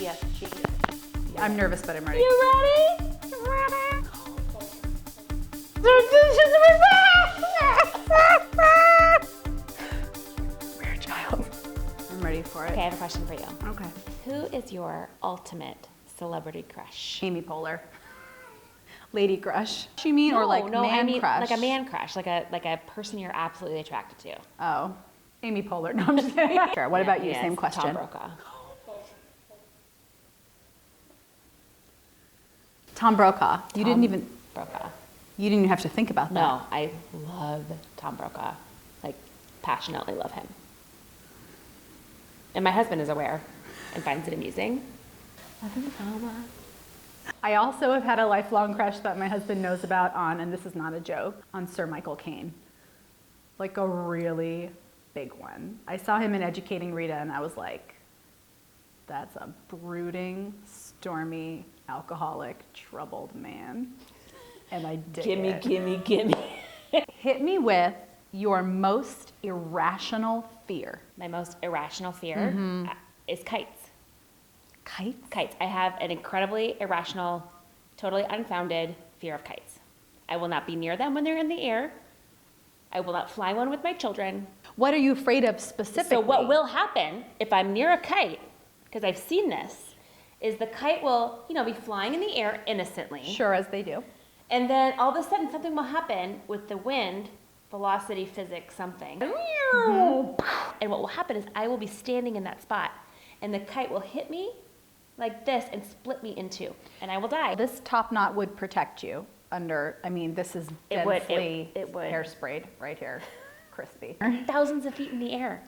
Yes, she is. I'm nervous, but I'm ready. You ready? Ready? Weird child. I'm ready for it. Okay, I have a question for you. Okay. Who is your ultimate celebrity crush? Amy Poehler. Lady crush. You mean, or like man I mean crush? like a man crush, like a person you're absolutely attracted to. Oh, Amy Poehler. No, I'm just kidding. Sure. What about you? Yes, Same question. Tom Brokaw. Tom Brokaw. You didn't even have to think about that. No, I love Tom Brokaw. Like, passionately love him. And my husband is aware and finds it amusing. I also have had a lifelong crush that my husband knows about on, and this is not a joke, on Sir Michael Keaton. Like a really big one. I saw him in Educating Rita and I was like, that's a brooding, stormy, alcoholic, troubled man. And I did it. Gimme. Hit me with your most irrational fear. My most irrational fear is kites. Kites? Kites. I have an incredibly irrational, totally unfounded fear of kites. I will not be near them when they're in the air. I will not fly one with my children. What are you afraid of specifically? So what will happen if I'm near a kite, because I've seen this, is the kite will, be flying in the air innocently. Sure, as they do. And then all of a sudden something will happen with the wind, velocity, physics, something. And what will happen is I will be standing in that spot and the kite will hit me like this and split me in two and I will die. This top knot would protect you under, this is densely it would. hairsprayed right here, crispy. Thousands of feet in the air.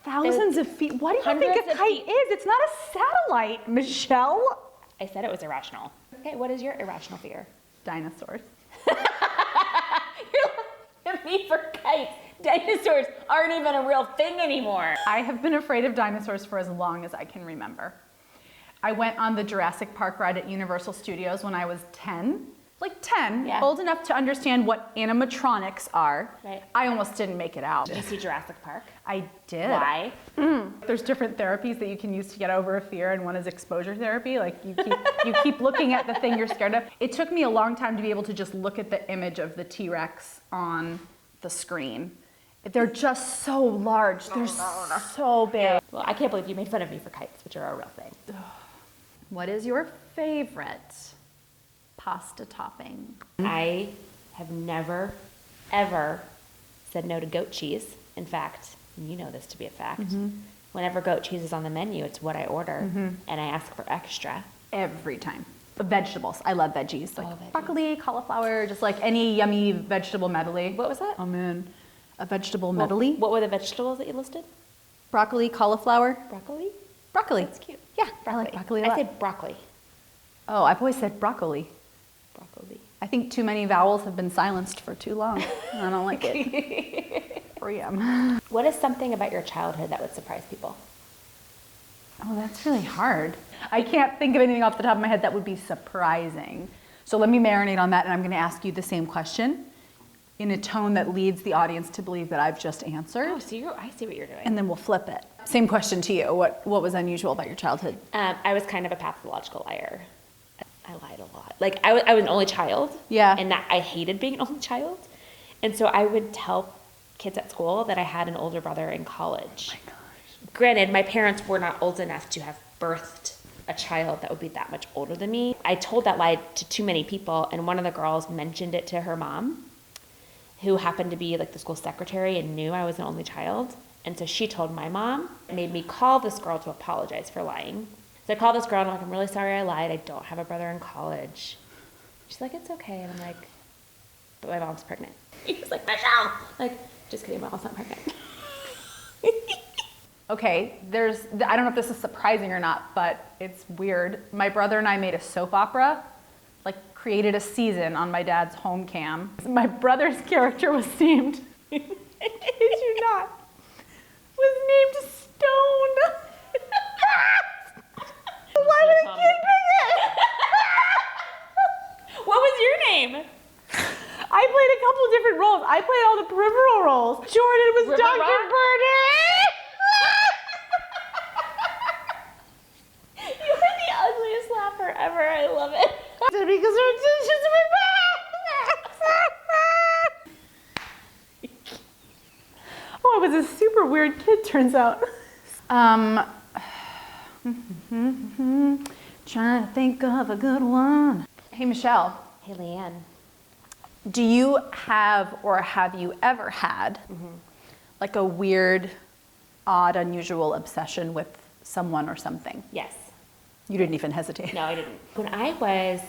Thousands of feet? What do you think Hundreds a of kite feet. is? It's not a satellite, Michelle. I said it was irrational. Okay, what is your irrational fear? Dinosaurs. You're looking at me for kites. Dinosaurs aren't even a real thing anymore. I have been afraid of dinosaurs for as long as I can remember. I went on the Jurassic Park ride at Universal Studios when I was 10. Like 10, Yeah. old enough to understand what animatronics are. Right. I almost didn't make it out. Did you see Jurassic Park? I did. Why? There's different therapies that you can use to get over a fear, and one is exposure therapy. Like you keep looking at the thing you're scared of. It took me a long time to be able to just look at the image of the T-Rex on the screen. They're just so large. They're so big. Well, I can't believe you made fun of me for kites, which are a real thing. What is your favorite pasta topping? I have never, ever said no to goat cheese. In fact, you know this to be a fact. Whenever goat cheese is on the menu, it's what I order, and I ask for extra. Every time. Vegetables. I love veggies. Like veggies. broccoli, cauliflower, just like any yummy vegetable medley. What was that? I'm in. A vegetable medley. What were the vegetables that you listed? Broccoli, cauliflower. Broccoli? Broccoli. That's cute. Yeah, I like broccoli a I lot. say broccoli. Oh, I've always said broccoli. Broccoli. I think too many vowels have been silenced for too long. I don't like it. What is something about your childhood that would surprise people? Oh, that's really hard. I can't think of anything off the top of my head that would be surprising. So let me marinate on that, and I'm going to ask you the same question in a tone that leads the audience to believe that I've just answered. Oh, so I see what you're doing. And then we'll flip it. Same question to you. What was unusual about your childhood? I was kind of a pathological liar. I lied a lot. Like, I was an only child. Yeah. And that I hated being an only child. And so I would tell kids at school that I had an older brother in college. Oh my gosh. Granted, my parents were not old enough to have birthed a child that would be that much older than me. I told that lie to too many people, and one of the girls mentioned it to her mom, who happened to be like the school secretary and knew I was an only child. And so she told my mom, made me call this girl to apologize for lying. So I called this girl and I'm like, I'm really sorry I lied. I don't have a brother in college. She's like, it's okay. And I'm like, but my mom's pregnant. He's like, Michelle. Like, just kidding, my mom's not pregnant. Okay, I don't know if this is surprising or not, but it's weird. My brother and I made a soap opera, like created a season on my dad's home cam. My brother's character was named, did you not? Was named Stone. Why would a kid pick it? What was your name? I played a couple different roles. I played all the peripheral roles. Jordan was River Dr. Rock? Birdie. You were the I love it. Oh, I was a super weird kid, turns out. Trying to think of a good one. Hey, Michelle. Hey, Leanne. Do you have or have you ever had like a weird, odd, unusual obsession with someone or something? Yes. You didn't even hesitate. No, I didn't. When I was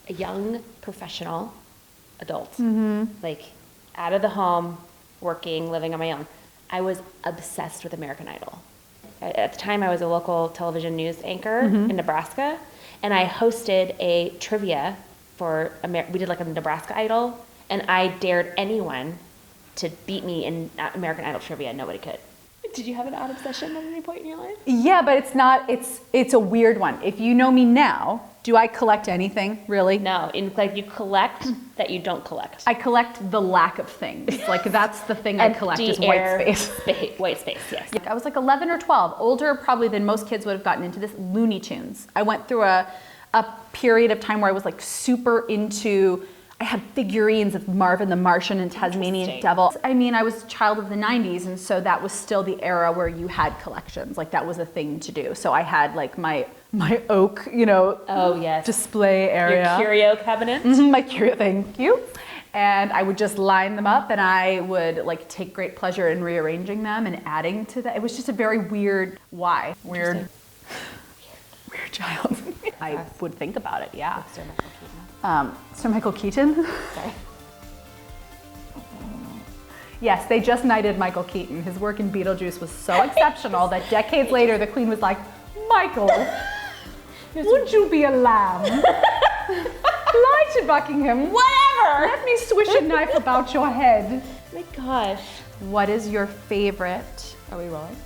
a young professional adult, like out of the home, working, living on my own, I was obsessed with American Idol. At the time, I was a local television news anchor in Nebraska, and I hosted a trivia for we did like a Nebraska Idol, and I dared anyone to beat me in American Idol trivia. Nobody could. Did you have an odd obsession at any point in your life? Yeah, but it's a weird one. If you know me now, do I collect anything, really? No, like you collect that you don't collect. I collect the lack of things. Like that's the thing I collect is white space. White space, yes. I was like 11 or 12, older probably than most kids would have gotten into this. Looney Tunes. I went through a period of time where I was like super into, I had figurines of Marvin the Martian and Tasmanian Devil. I mean, I was a child of the 90s, and so that was still the era where you had collections. Like that was a thing to do. So I had like my oak, display area. Your curio cabinet. My curio, thank you. And I would just line them up, and I would like take great pleasure in rearranging them and adding to that. It was just a very weird, weird child. I would think about it, yeah. Sir Michael Keaton. Sir Michael Keaton? Sorry. Yes, they just knighted Michael Keaton. His work in Beetlejuice was so exceptional that decades later the Queen was like, Michael, would you be a lamb? Fly to Buckingham. Whatever! Let me swish a knife about your head. My gosh. What is your favorite? Are we rolling?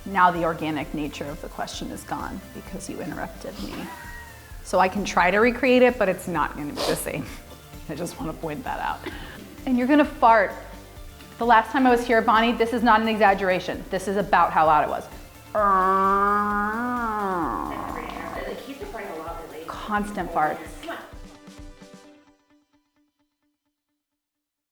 Now the organic nature of the question is gone because you interrupted me. So I can try to recreate it, but it's not going to be the same. I just want to point that out. And you're going to fart. The last time I was here, Bonnie, this is not an exaggeration. This is about how loud it was. Like he's been farting a lot lately. Constant farts.